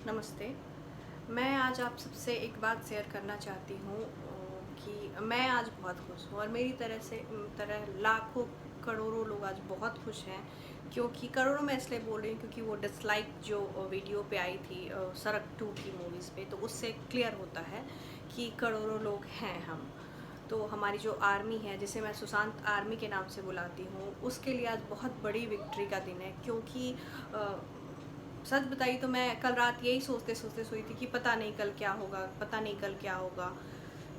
नमस्ते। मैं आज आप सबसे एक बात शेयर करना चाहती हूँ कि मैं आज बहुत खुश हूँ और मेरी तरह लाखों करोड़ों लोग आज बहुत खुश हैं। क्योंकि करोड़ों मैं इसलिए बोल रही हूँ क्योंकि वो डिसलाइक जो वीडियो पे आई थी सड़क टू की मूवीज़ पे, तो उससे क्लियर होता है कि करोड़ों लोग हैं हम। तो हमारी जो आर्मी है, जिसे मैं सुशांत आर्मी के नाम से बुलाती हूँ, उसके लिए आज बहुत बड़ी विक्ट्री का दिन है। क्योंकि सच बताइए तो मैं कल रात यही सोचते सोचते सोई थी कि पता नहीं कल क्या होगा, पता नहीं कल क्या होगा।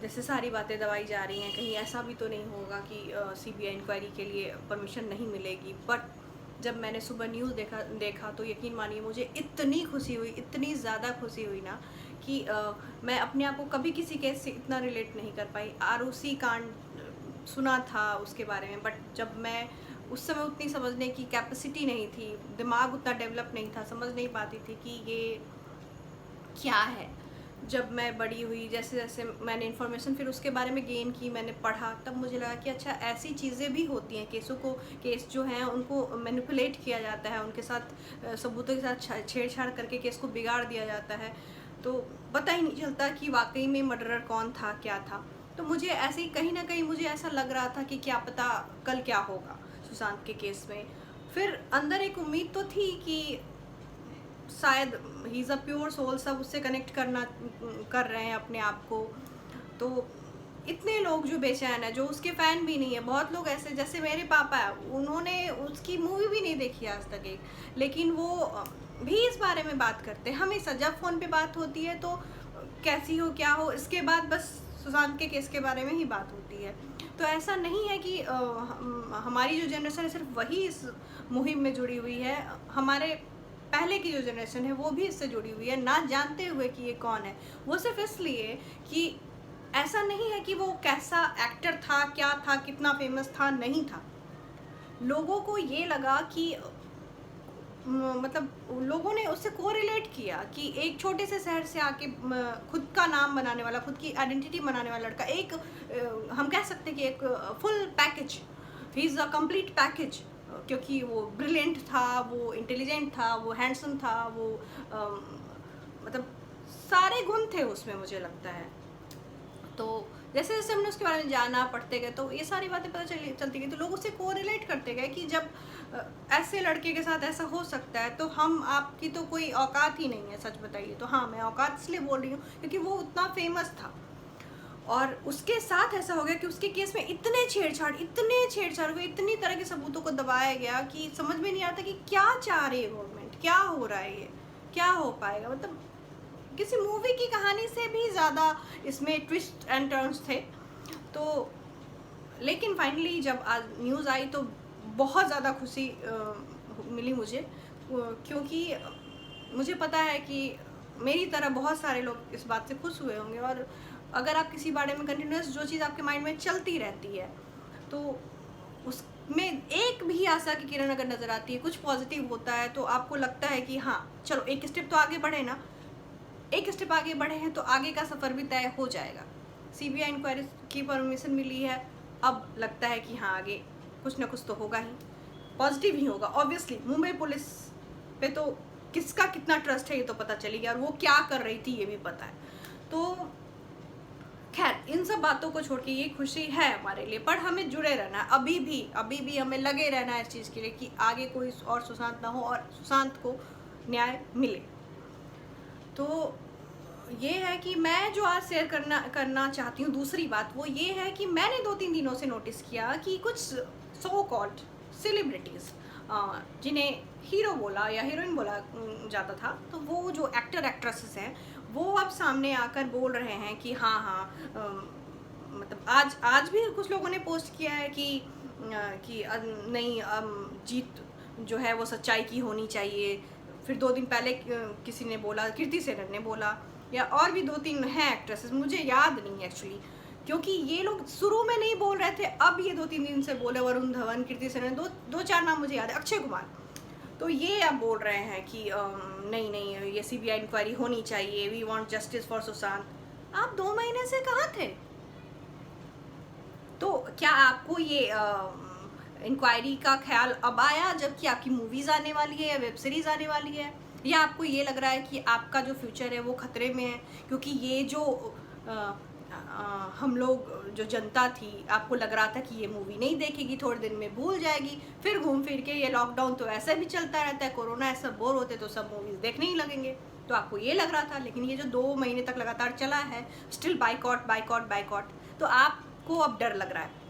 जैसे सारी बातें दबाई जा रही हैं, कहीं ऐसा भी तो नहीं होगा कि सीबीआई इंक्वायरी के लिए परमिशन नहीं मिलेगी। बट जब मैंने सुबह न्यूज़ देखा तो यकीन मानिए मुझे इतनी खुशी हुई, इतनी ज़्यादा खुशी हुई ना कि मैं अपने आप को कभी किसी केस से इतना रिलेट नहीं कर पाई। आरओसी कांड सुना था उसके बारे में, बट जब मैं उस समय उतनी समझने की कैपेसिटी नहीं थी, दिमाग उतना डेवलप नहीं था, समझ नहीं पाती थी कि ये क्या है। जब मैं बड़ी हुई, जैसे-जैसे मैंने इन्फॉर्मेशन फिर उसके बारे में गेन की, मैंने पढ़ा, तब मुझे लगा कि अच्छा ऐसी चीज़ें भी होती हैं। केस जो हैं उनको मैनिपुलेट किया जाता है, उनके साथ सबूतों के साथ छेड़छाड़ करके केस को बिगाड़ दिया जाता है। तो पता ही नहीं चलता कि वाक़ई में मर्डरर कौन था, क्या था। तो मुझे ऐसे ही कहीं न कहीं मुझे ऐसा लग रहा था कि क्या पता कल क्या होगा सुशांत के केस में। फिर अंदर एक उम्मीद तो थी कि शायद he is a pure soul, सब उससे कनेक्ट कर रहे हैं अपने आप को। तो इतने लोग जो बेचैन है, जो उसके फ़ैन भी नहीं है, बहुत लोग ऐसे जैसे मेरे पापा है, उन्होंने उसकी मूवी भी नहीं देखी आज तक एक, लेकिन वो भी इस बारे में बात करते हैं हमेशा। जब फ़ोन पे बात होती है तो कैसी हो, क्या हो, इसके बाद बस सुशांत के केस के बारे में ही बात होती है। तो ऐसा नहीं है कि हमारी जो जनरेशन है सिर्फ वही इस मुहिम में जुड़ी हुई है। हमारे पहले की जो जनरेशन है वो भी इससे जुड़ी हुई है, ना जानते हुए कि ये कौन है। वो सिर्फ इसलिए कि ऐसा नहीं है कि वो कैसा एक्टर था, क्या था, कितना फेमस था, नहीं था। लोगों को ये लगा कि मतलब लोगों ने उससे कोरिलेट किया कि एक छोटे से शहर से आके खुद का नाम बनाने वाला, खुद की आइडेंटिटी बनाने वाला लड़का, एक हम कह सकते हैं कि एक full package, he is a complete package. क्योंकि वो ब्रिलियंट था, वो इंटेलिजेंट था, वो हैंडसम था, वो मतलब सारे गुण थे उसमें, मुझे लगता है। तो जैसे-जैसे हमने उसके बारे में जाना, पढ़ते गए, तो ये सारी बातें पता चलती गई, तो लोग उससे कोरिलेट करते गए कि जब ऐसे लड़के के साथ ऐसा हो सकता है, तो हम आपकी तो कोई औकात ही नहीं है, सच बताइए तो। हाँ, मैं औकात इसलिए बोल रही हूँ क्योंकि वो उतना फेमस था और उसके साथ ऐसा हो गया कि उसके केस में इतने छेड़छाड़ हुए, इतनी तरह के सबूतों को दबाया गया कि समझ में नहीं आता कि क्या चाह रही है गवर्नमेंट, क्या हो रहा है ये, क्या हो पाएगा। मतलब किसी मूवी की कहानी से भी ज़्यादा इसमें ट्विस्ट एंड टर्न्स थे। तो लेकिन फाइनली जब आज न्यूज़ आई तो बहुत ज़्यादा खुशी मिली मुझे, क्योंकि मुझे पता है कि मेरी तरह बहुत सारे लोग इस बात से खुश हुए होंगे। और अगर आप किसी बारे में कंटिन्यूअस जो चीज़ आपके माइंड में चलती रहती है, तो उसमें एक भी आशा की किरण अगर नज़र आती है, कुछ पॉजिटिव होता है, तो आपको लगता है कि हाँ, चलो एक स्टेप तो आगे बढ़े ना। एक स्टेप आगे बढ़े हैं तो आगे का सफ़र भी तय हो जाएगा। सीबीआई इंक्वायरी की परमिशन मिली है, अब लगता है कि हाँ, आगे कुछ ना कुछ तो होगा ही, पॉजिटिव ही होगा। ऑब्वियसली मुंबई पुलिस पे तो किसका कितना ट्रस्ट है ये तो पता चली गया, और वो क्या कर रही थी ये भी पता है। तो खैर, इन सब बातों को छोड़ के ये खुशी है हमारे लिए, पर हमें जुड़े रहना है। अभी भी हमें लगे रहना है इस चीज़ के लिए कि आगे कोई और सुशांत ना हो और सुशांत को न्याय मिले। तो ये है कि मैं जो आज शेयर करना चाहती हूँ, दूसरी बात वो ये है कि मैंने 2-3 दिनों से नोटिस किया कि कुछ सो कॉल्ड सेलिब्रिटीज़, जिन्हें हीरो बोला या हीरोइन बोला जाता था, तो वो जो एक्टर एक्ट्रेसेस हैं, वो अब सामने आकर बोल रहे हैं कि हाँ, हाँ, मतलब आज आज भी कुछ लोगों ने पोस्ट किया है कि नहीं, जीत जो है वो सच्चाई की होनी चाहिए। फिर 2 दिन पहले किसी ने बोला, कीर्ति सेनन ने बोला, या और भी 2-3 हैं एक्ट्रेसेस, मुझे याद नहीं एक्चुअली, क्योंकि ये लोग शुरू में नहीं बोल रहे थे, अब ये 2-3 दिन से बोले। वरुण धवन, कीर्ति सेनन, 2-4 नाम मुझे याद है, अक्षय कुमार। तो ये अब बोल रहे हैं कि नहीं, नहीं, ये सीबीआई इंक्वायरी होनी चाहिए, we want justice for Sushant. आप 2 महीने से कहाँ थे? तो क्या आपको ये इंक्वायरी का ख्याल अब आया जबकि आपकी मूवीज़ आने वाली है या वेब सीरीज़ आने वाली है? या आपको ये लग रहा है कि आपका जो फ्यूचर है वो खतरे में है, क्योंकि ये जो हम लोग जो जनता थी, आपको लग रहा था कि ये मूवी नहीं देखेगी, थोड़े दिन में भूल जाएगी, फिर घूम फिर के ये लॉकडाउन तो ऐसा भी चलता रहता है, कोरोना ऐसा बोर होते तो सब मूवीज़ देखने ही लगेंगे, तो आपको ये लग रहा था। लेकिन ये जो 2 महीने तक लगातार चला है, स्टिल बाइकआउट बाइकआउट बाइकआउट, तो आपको अब डर लग रहा है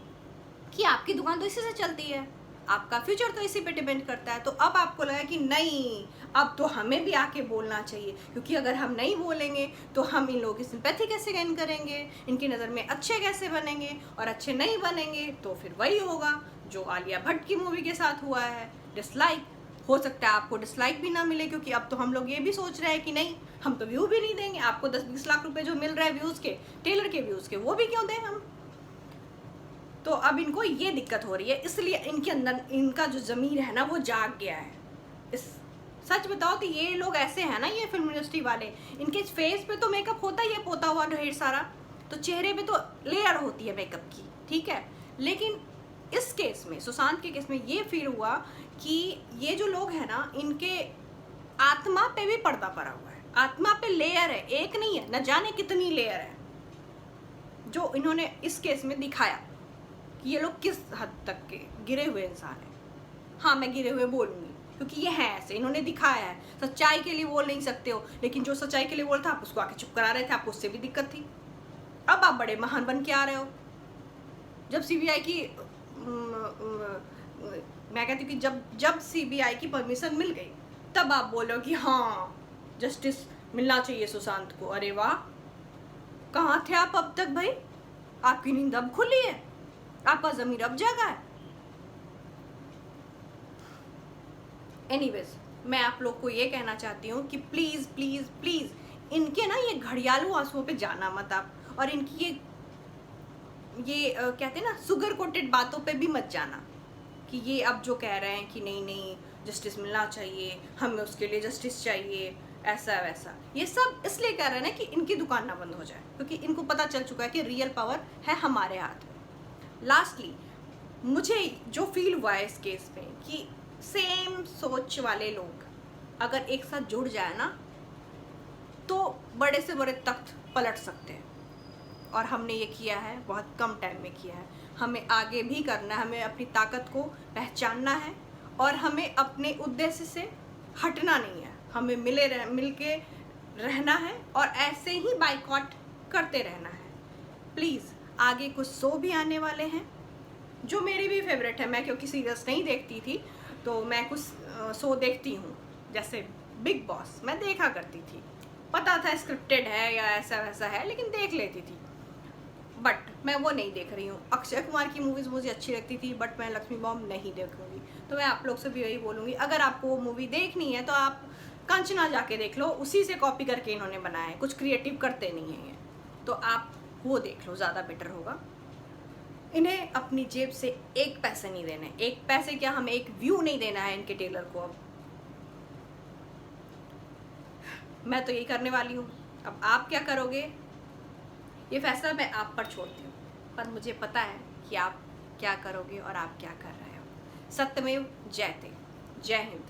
कि आपकी दुकान तो इसी से चलती है, आपका फ्यूचर तो इसी पे डिपेंड करता है। तो अब आपको लगा कि नहीं, अब तो हमें भी आके बोलना चाहिए, क्योंकि अगर हम नहीं बोलेंगे तो हम इन लोगों की सिंपैथी कैसे गेन करेंगे, इनकी नज़र में अच्छे कैसे बनेंगे, और अच्छे नहीं बनेंगे तो फिर वही होगा जो आलिया भट्ट की मूवी के साथ हुआ है, डिसलाइक। हो सकता है आपको डिसलाइक भी ना मिले, क्योंकि अब तो हम लोग ये भी सोच रहे हैं कि नहीं, हम तो व्यू भी नहीं देंगे, आपको 10-20 लाख रुपए जो मिल रहा है व्यूज़ के, टेलर के व्यूज़ के, वो भी क्यों दें हम। तो अब इनको ये दिक्कत हो रही है, इसलिए इनके अंदर इनका जो ज़मीर है ना वो जाग गया है। इस सच बताओ तो ये लोग ऐसे हैं ना, ये फिल्म इंडस्ट्री वाले, इनके फेस पे तो मेकअप होता ही है, पोता हुआ ढेर सारा, तो चेहरे पे तो लेयर होती है मेकअप की, ठीक है। लेकिन इस केस में, सुशांत के केस में ये फील हुआ कि ये जो लोग हैं ना, इनके आत्मा पे भी पर्दा पड़ा हुआ है, आत्मा पे लेयर है, एक नहीं है, न जाने कितनी लेयर है, जो इन्होंने इस केस में दिखाया कि ये लोग किस हद तक के गिरे हुए इंसान हैं। हाँ, मैं गिरे हुए बोलूँगी, क्योंकि ये हैं ऐसे, इन्होंने दिखाया है। सच्चाई के लिए बोल नहीं सकते हो, लेकिन जो सच्चाई के लिए बोल था आप उसको आके चुप करा रहे थे, आपको उससे भी दिक्कत थी। अब आप बड़े महान बन के आ रहे हो। जब सीबीआई की मैं कहती हूँ कि जब सीबीआई की परमिशन मिल गई, तब आप बोलो कि हाँ जस्टिस मिलना चाहिए सुशांत को। अरे वाह, कहाँ थे आप अब तक भाई? आपकी नींद अब खुली है, आपका ज़मीर अब जागा है। एनीवेज, मैं आप लोग को ये कहना चाहती हूँ कि प्लीज़ प्लीज़ प्लीज़ इनके ना ये घड़ियालू आंसुओं पे जाना मत आप, और इनकी ये कहते हैं ना सुगर कोटेड बातों पे भी मत जाना कि ये अब जो कह रहे हैं कि नहीं नहीं जस्टिस मिलना चाहिए, हमें उसके लिए जस्टिस चाहिए, ऐसा वैसा, ये सब इसलिए कह रहे हैं ना कि इनकी दुकान ना बंद हो जाए, क्योंकि इनको पता चल चुका है कि रियल पावर है हमारे हाथ में। लास्टली, मुझे जो फील हुआ है इस केस में कि सेम सोच वाले लोग अगर एक साथ जुड़ जाए ना, तो बड़े से बड़े तख्त पलट सकते हैं, और हमने ये किया है, बहुत कम टाइम में किया है। हमें आगे भी करना है, हमें अपनी ताकत को पहचानना है, और हमें अपने उद्देश्य से हटना नहीं है, हमें मिल के रहना है, और ऐसे ही बाइकआउट करते रहना है। प्लीज़, आगे कुछ शो भी आने वाले हैं जो मेरी भी फेवरेट है। मैं क्योंकि सीरियल्स नहीं देखती थी, तो मैं कुछ शो देखती हूँ, जैसे बिग बॉस मैं देखा करती थी, पता था स्क्रिप्टेड है या ऐसा वैसा है, लेकिन देख लेती थी। बट मैं वो नहीं देख रही हूँ। अक्षय कुमार की मूवीज़ मुझे अच्छी लगती थी, बट मैं लक्ष्मी बॉम्ब नहीं देखूँगी। तो मैं आप लोग से भी यही बोलूँगी, अगर आपको वो मूवी देखनी है तो आप कंचना जाके देख लो, उसी से कॉपी करके इन्होंने बनाया है, कुछ क्रिएटिव करते नहीं हैं ये, तो आप वो देख लो, ज़्यादा बेटर होगा। इन्हें अपनी जेब से एक पैसे नहीं देने, एक पैसे क्या, हमें एक व्यू नहीं देना है इनके टेलर को। अब मैं तो यही करने वाली हूँ, अब आप क्या करोगे ये फैसला मैं आप पर छोड़ती हूँ, पर मुझे पता है कि आप क्या करोगे और आप क्या कर रहे हो। सत्यमेव जयते। जय हिंद।